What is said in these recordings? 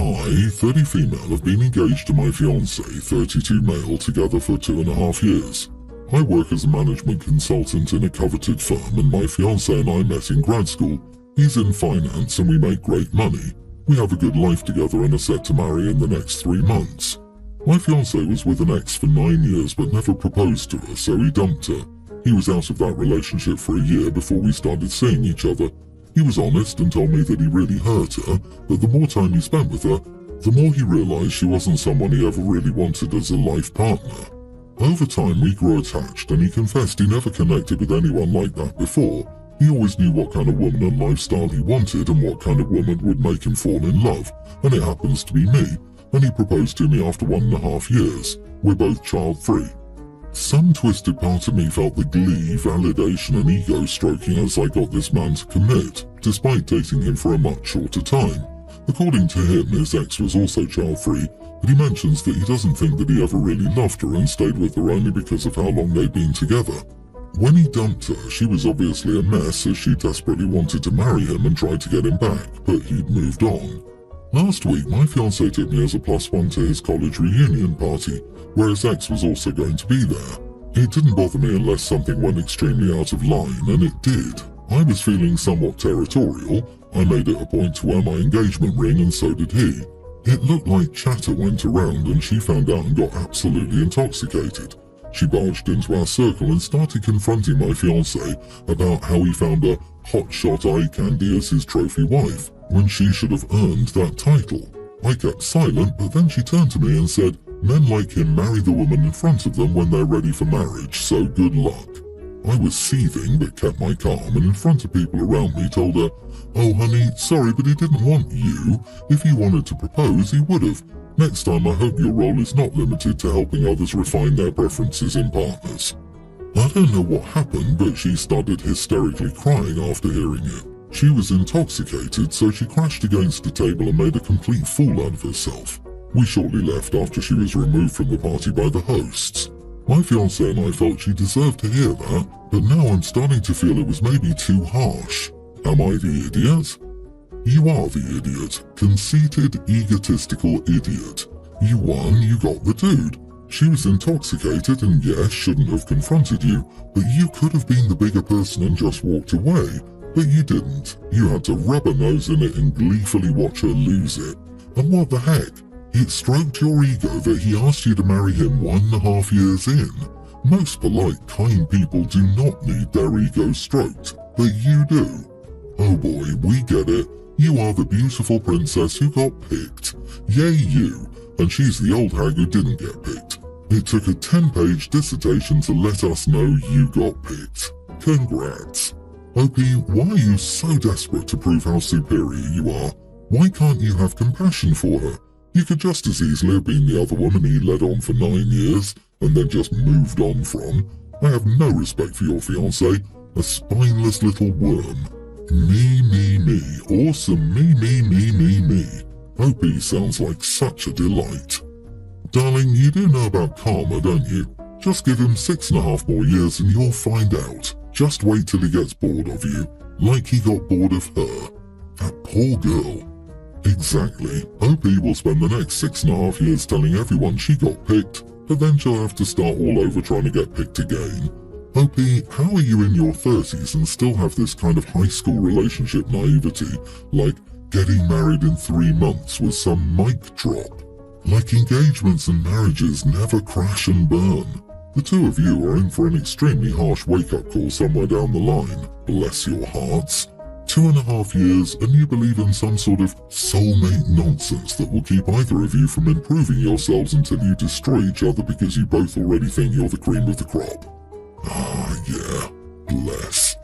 I, 30 female, have been engaged to my fiance, 32 male, together for 2.5 years. I work as a management consultant in a coveted firm, and my fiance and I met in grad school. He's in finance and we make great money. We have a good life together and are set to marry in the next 3 months. My fiance was with an ex for 9 years but never proposed to her, so he dumped her. He was out of that relationship for a year before we started seeing each other. He was honest and told me that he really hurt her, but the more time he spent with her, the more he realized she wasn't someone he ever really wanted as a life partner. Over time we grew attached, and he confessed he never connected with anyone like that before. He always knew what kind of woman and lifestyle he wanted and what kind of woman would make him fall in love, and it happens to be me, and he proposed to me after 1.5 years. We're both child-free. Some twisted part of me felt the glee, validation and ego stroking as I got this man to commit, despite dating him for a much shorter time. According to him, his ex was also child-free, but he mentions that he doesn't think that he ever really loved her and stayed with her only because of how long they'd been together. When he dumped her, she was obviously a mess as she desperately wanted to marry him and tried to get him back, but he'd moved on. Last week, my fiancé took me as a +1 to his college reunion party, where his ex was also going to be there. It didn't bother me unless something went extremely out of line, and it did. I was feeling somewhat territorial. I made it a point to wear my engagement ring, and so did he. It looked like chatter went around, and she found out and got absolutely intoxicated. She barged into our circle and started confronting my fiancé about how he found a hotshot eye candy as his trophy wife, when she should have earned that title. I kept silent, but then she turned to me and said, "Men like him marry the woman in front of them when they're ready for marriage, so good luck." I was seething but kept my calm, and in front of people around me told her, "Oh honey, sorry, but he didn't want you. If he wanted to propose, he would have. Next time I hope your role is not limited to helping others refine their preferences in partners." I don't know what happened, but she started hysterically crying after hearing it. She was intoxicated, so she crashed against the table and made a complete fool out of herself. We shortly left after she was removed from the party by the hosts. My fiancé and I felt she deserved to hear that, but now I'm starting to feel it was maybe too harsh. Am I the idiot? You are the idiot. Conceited, egotistical idiot. You won, you got the dude. She was intoxicated and yes, shouldn't have confronted you, but you could have been the bigger person and just walked away. But you didn't. You had to rub a nose in it and gleefully watch her lose it. And what the heck? It stroked your ego that he asked you to marry him 1.5 years in. Most polite, kind people do not need their ego stroked, but you do. Oh boy, we get it. You are the beautiful princess who got picked. Yay you. And she's the old hag who didn't get picked. It took a 10-page dissertation to let us know you got picked. Congrats. OP, why are you so desperate to prove how superior you are? Why can't you have compassion for her? You could just as easily have been the other woman he led on for 9 years and then just moved on from. I have no respect for your fiancé, a spineless little worm. Me, awesome me. OP sounds like such a delight. Darling, you do know about karma, don't you? Just give him 6.5 more years and you'll find out. Just wait till he gets bored of you, like he got bored of her. That poor girl. Exactly. OP will spend the next 6.5 years telling everyone she got picked, but then she'll have to start all over trying to get picked again. OP, how are you in your 30s and still have this kind of high school relationship naivety, like getting married in 3 months with some mic drop? Like engagements and marriages never crash and burn. The two of you are in for an extremely harsh wake-up call somewhere down the line. Bless your hearts. 2.5 years and you believe in some sort of soulmate nonsense that will keep either of you from improving yourselves until you destroy each other because you both already think you're the cream of the crop. Ah, yeah. Bless.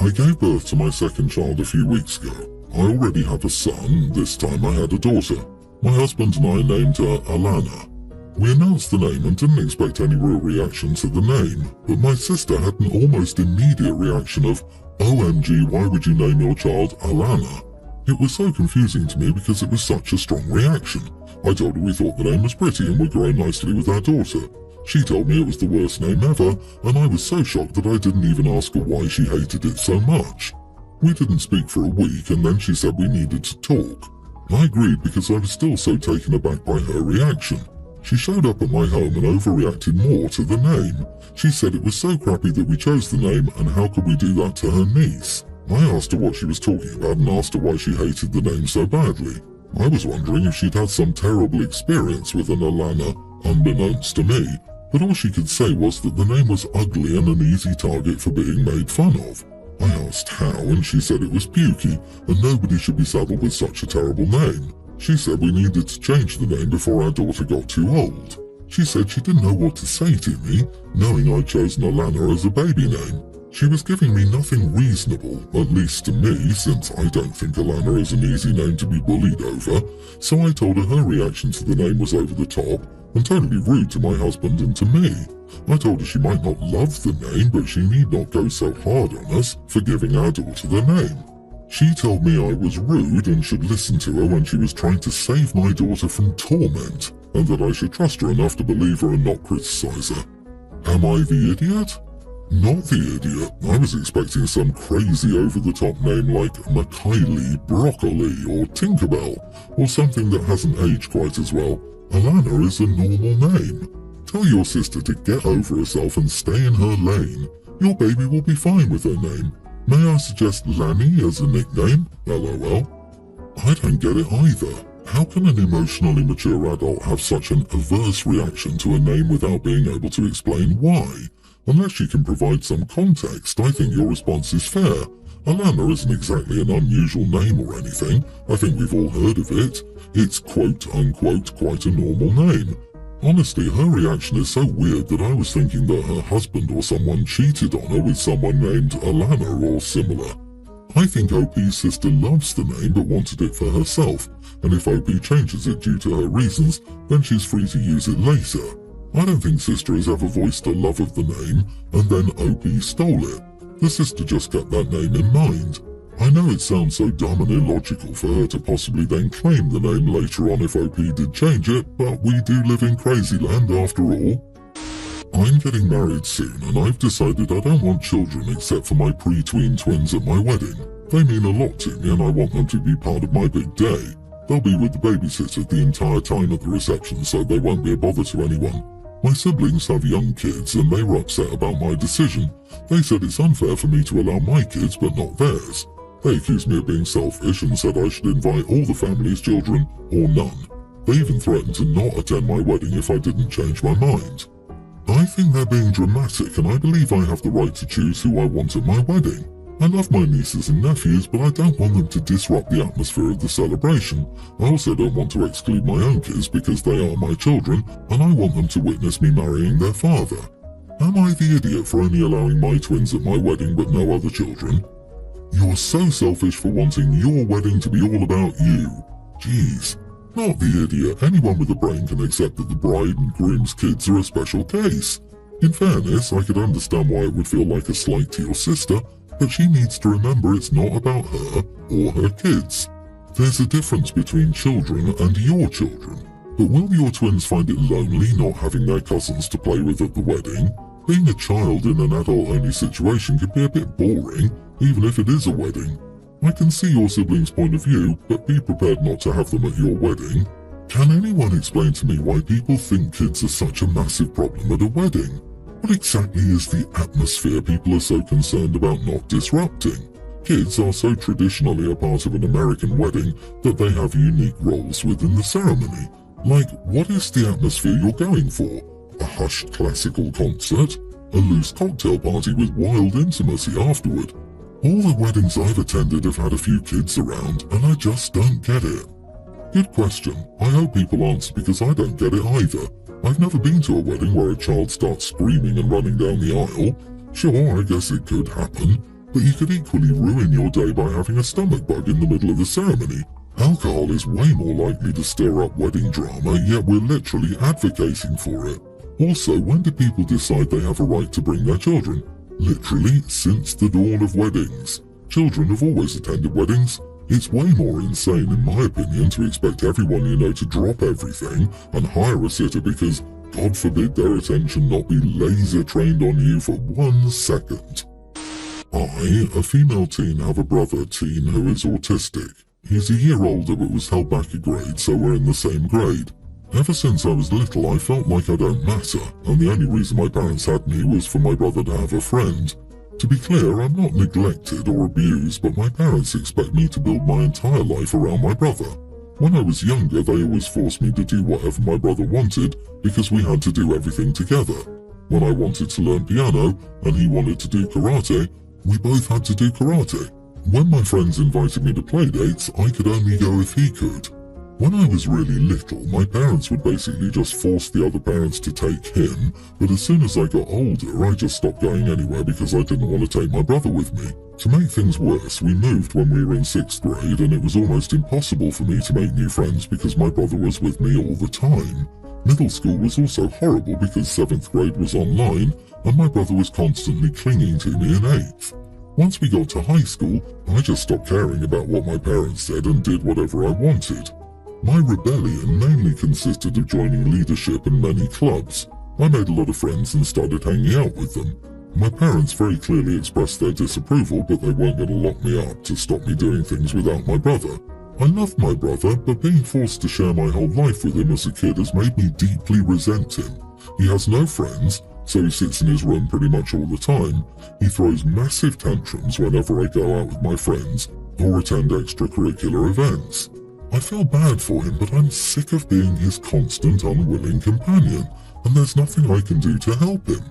I gave birth to my second child a few weeks ago. I already have a son. This time I had a daughter. My husband and I named her Alana. We announced the name and didn't expect any real reaction to the name, but my sister had an almost immediate reaction of, "OMG, why would you name your child Alana?" It was so confusing to me because it was such a strong reaction. I told her we thought the name was pretty and would grow nicely with our daughter. She told me it was the worst name ever, and I was so shocked that I didn't even ask her why she hated it so much. We didn't speak for a week, and then she said we needed to talk. I agreed because I was still so taken aback by her reaction. She showed up at my home and overreacted more to the name. She said it was so crappy that we chose the name and how could we do that to her niece. I asked her what she was talking about and asked her why she hated the name so badly. I was wondering if she'd had some terrible experience with an Alana, unbeknownst to me, but all she could say was that the name was ugly and an easy target for being made fun of. I asked how and she said it was pukey and nobody should be saddled with such a terrible name. She said we needed to change the name before our daughter got too old. She said she didn't know what to say to me, knowing I'd chosen Alana as a baby name. She was giving me nothing reasonable, at least to me, since I don't think Alana is an easy name to be bullied over, so I told her her reaction to the name was over the top and totally rude to my husband and to me. I told her she might not love the name, but she need not go so hard on us for giving our daughter the name. She told me I was rude and should listen to her when she was trying to save my daughter from torment, and that I should trust her enough to believe her and not criticize her. Am I the idiot? Not the idiot. I was expecting some crazy over-the-top name like Makylie, Broccoli, or Tinkerbell, or something that hasn't aged quite as well. Alana is a normal name. Tell your sister to get over herself and stay in her lane. Your baby will be fine with her name. May I suggest Lanny as a nickname? LOL. I don't get it either. How can an emotionally mature adult have such an adverse reaction to a name without being able to explain why? Unless you can provide some context, I think your response is fair. Alana isn't exactly an unusual name or anything. I think we've all heard of it. It's quote-unquote quite a normal name. Honestly, her reaction is so weird that I was thinking that her husband or someone cheated on her with someone named Alana or similar. I think OP's sister loves the name but wanted it for herself, and if OP changes it due to her reasons, then she's free to use it later. I don't think sister has ever voiced her love of the name, and then OP stole it. The sister just kept that name in mind. I know it sounds so dumb and illogical for her to possibly then claim the name later on if OP did change it, but we do live in crazy land after all. I'm getting married soon and I've decided I don't want children except for my pre-tween twins at my wedding. They mean a lot to me and I want them to be part of my big day. They'll be with the babysitter the entire time at the reception so they won't be a bother to anyone. My siblings have young kids and they were upset about my decision. They said it's unfair for me to allow my kids but not theirs. They accused me of being selfish and said I should invite all the family's children or none. They even threatened to not attend my wedding if I didn't change my mind. I think they're being dramatic and I believe I have the right to choose who I want at my wedding. I love my nieces and nephews, but I don't want them to disrupt the atmosphere of the celebration. I also don't want to exclude my own kids because they are my children and I want them to witness me marrying their father. Am I the idiot for only allowing my twins at my wedding but no other children? You're so selfish for wanting your wedding to be all about you. Jeez. Not the idiot. Anyone with a brain can accept that the bride and groom's kids are a special case. In fairness, I could understand why it would feel like a slight to your sister, but she needs to remember it's not about her or her kids. There's a difference between children and your children. But will your twins find it lonely not having their cousins to play with at the wedding? Being a child in an adult-only situation can be a bit boring, even if it is a wedding. I can see your siblings' point of view, but be prepared not to have them at your wedding. Can anyone explain to me why people think kids are such a massive problem at a wedding? What exactly is the atmosphere people are so concerned about not disrupting? Kids are so traditionally a part of an American wedding that they have unique roles within the ceremony. Like, what is the atmosphere you're going for? A hushed classical concert? A loose cocktail party with wild intimacy afterward? All the weddings I've attended have had a few kids around, and I just don't get it. Good question. I hope people answer because I don't get it either. I've never been to a wedding where a child starts screaming and running down the aisle. Sure, I guess it could happen, but you could equally ruin your day by having a stomach bug in the middle of the ceremony. Alcohol is way more likely to stir up wedding drama, yet we're literally advocating for it. Also, when do people decide they have a right to bring their children? Literally, since the dawn of weddings. Children have always attended weddings. It's way more insane, in my opinion, to expect everyone you know to drop everything and hire a sitter because, God forbid, their attention not be laser trained on you for 1 second. I, a female teen, have a brother teen who is autistic. He's a year older but was held back a grade, so we're in the same grade. Ever since I was little, I felt like I don't matter, and the only reason my parents had me was for my brother to have a friend. To be clear, I'm not neglected or abused, but my parents expect me to build my entire life around my brother. When I was younger, they always forced me to do whatever my brother wanted because we had to do everything together. When I wanted to learn piano and he wanted to do karate, we both had to do karate. When my friends invited me to play dates, I could only go if he could. When I was really little, my parents would basically just force the other parents to take him, but as soon as I got older, I just stopped going anywhere because I didn't want to take my brother with me. To make things worse, we moved when we were in 6th grade and it was almost impossible for me to make new friends because my brother was with me all the time. Middle school was also horrible because 7th grade was online and my brother was constantly clinging to me in 8th. Once we got to high school, I just stopped caring about what my parents said and did whatever I wanted. My rebellion mainly consisted of joining leadership and many clubs. I made a lot of friends and started hanging out with them. My parents very clearly expressed their disapproval, but they weren't going to lock me up to stop me doing things without my brother. I loved my brother, but being forced to share my whole life with him as a kid has made me deeply resent him. He has no friends, so he sits in his room pretty much all the time. He throws massive tantrums whenever I go out with my friends or attend extracurricular events. I feel bad for him, but I'm sick of being his constant, unwilling companion, and there's nothing I can do to help him.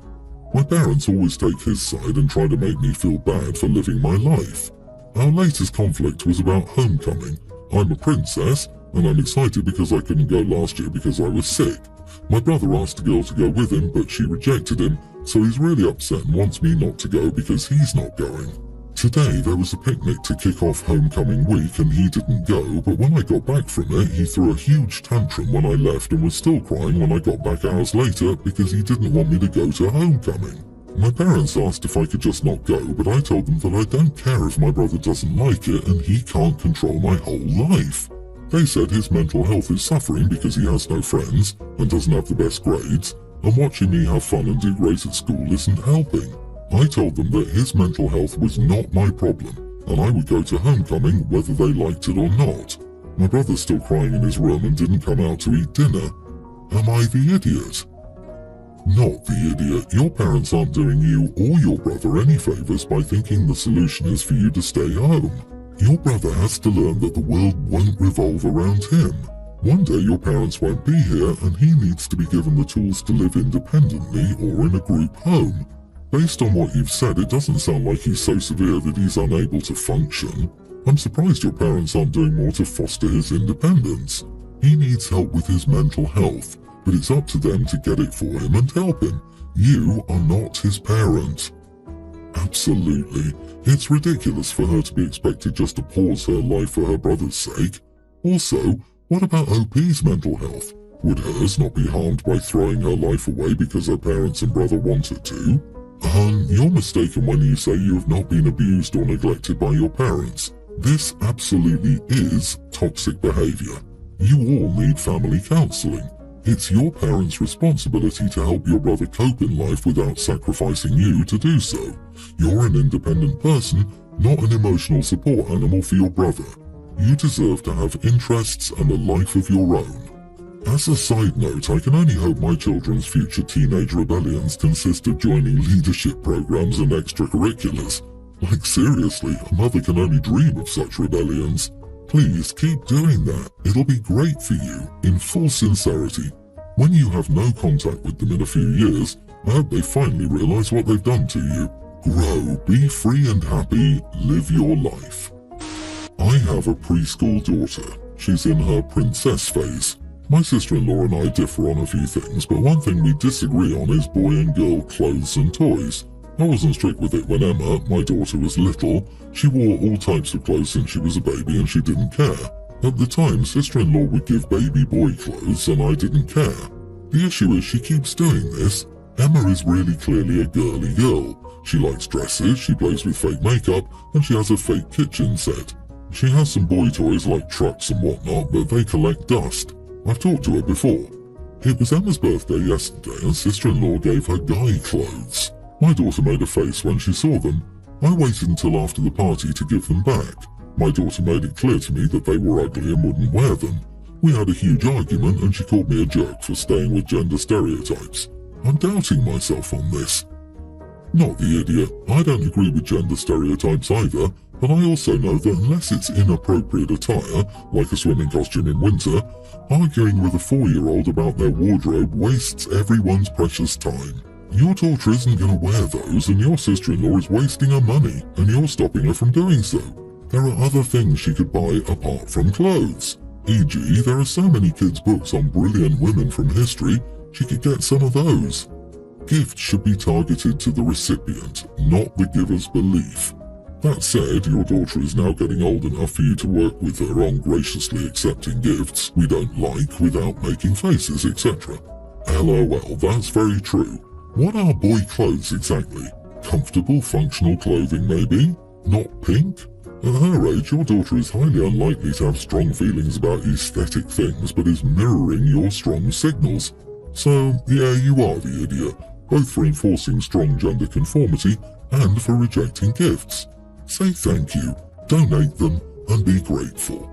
My parents always take his side and try to make me feel bad for living my life. Our latest conflict was about homecoming. I'm a princess, and I'm excited because I couldn't go last year because I was sick. My brother asked a girl to go with him, but she rejected him, so he's really upset and wants me not to go because he's not going. Today there was a picnic to kick off homecoming week and he didn't go, but when I got back from it, he threw a huge tantrum when I left and was still crying when I got back hours later because he didn't want me to go to homecoming. My parents asked if I could just not go, but I told them that I don't care if my brother doesn't like it and he can't control my whole life. They said his mental health is suffering because he has no friends and doesn't have the best grades, and watching me have fun and do great at school isn't helping. I told them that his mental health was not my problem, and I would go to homecoming whether they liked it or not. My brother's still crying in his room and didn't come out to eat dinner. Am I the idiot? Not the idiot. Your parents aren't doing you or your brother any favours by thinking the solution is for you to stay home. Your brother has to learn that the world won't revolve around him. One day your parents won't be here and he needs to be given the tools to live independently or in a group home. Based on what you've said, it doesn't sound like he's so severe that he's unable to function. I'm surprised your parents aren't doing more to foster his independence. He needs help with his mental health, but it's up to them to get it for him and help him. You are not his parent. Absolutely. It's ridiculous for her to be expected just to pause her life for her brother's sake. Also, what about OP's mental health? Would hers not be harmed by throwing her life away because her parents and brother want her to? You're mistaken when you say you have not been abused or neglected by your parents. This absolutely is toxic behavior. You all need family counseling. It's your parents' responsibility to help your brother cope in life without sacrificing you to do so. You're an independent person, not an emotional support animal for your brother. You deserve to have interests and a life of your own. As a side note, I can only hope my children's future teenage rebellions consist of joining leadership programs and extracurriculars. Like seriously, a mother can only dream of such rebellions. Please keep doing that. It'll be great for you, in full sincerity. When you have no contact with them in a few years, I hope they finally realize what they've done to you. Grow, be free and happy, live your life. I have a preschool daughter. She's in her princess phase. My sister-in-law and I differ on a few things, but one thing we disagree on is boy and girl clothes and toys. I wasn't strict with it when Emma, my daughter, was little. She wore all types of clothes since she was a baby and she didn't care. At the time, sister-in-law would give baby boy clothes and I didn't care. The issue is she keeps doing this. Emma is really clearly a girly girl. She likes dresses, she plays with fake makeup, and she has a fake kitchen set. She has some boy toys like trucks and whatnot, but they collect dust. I've talked to her before. It was Emma's birthday yesterday and sister-in-law gave her guy clothes. My daughter made a face when she saw them. I waited until after the party to give them back. My daughter made it clear to me that they were ugly and wouldn't wear them. We had a huge argument and she called me a jerk for staying with gender stereotypes. I'm doubting myself on this. Not the idiot. I don't agree with gender stereotypes either, but I also know that unless it's inappropriate attire, like a swimming costume in winter, arguing with a 4-year-old about their wardrobe wastes everyone's precious time. Your daughter isn't going to wear those, and your sister-in-law is wasting her money, and you're stopping her from doing so. There are other things she could buy apart from clothes. E.g., there are so many kids' books on brilliant women from history, she could get some of those. Gifts should be targeted to the recipient, not the giver's belief. That said, your daughter is now getting old enough for you to work with her on graciously accepting gifts we don't like without making faces, etc. LOL, that's very true. What are boy clothes exactly? Comfortable, functional clothing maybe? Not pink? At her age, your daughter is highly unlikely to have strong feelings about aesthetic things, but is mirroring your strong signals. So, yeah, you are the idiot, both for enforcing strong gender conformity and for rejecting gifts. Say thank you, donate them, and be grateful.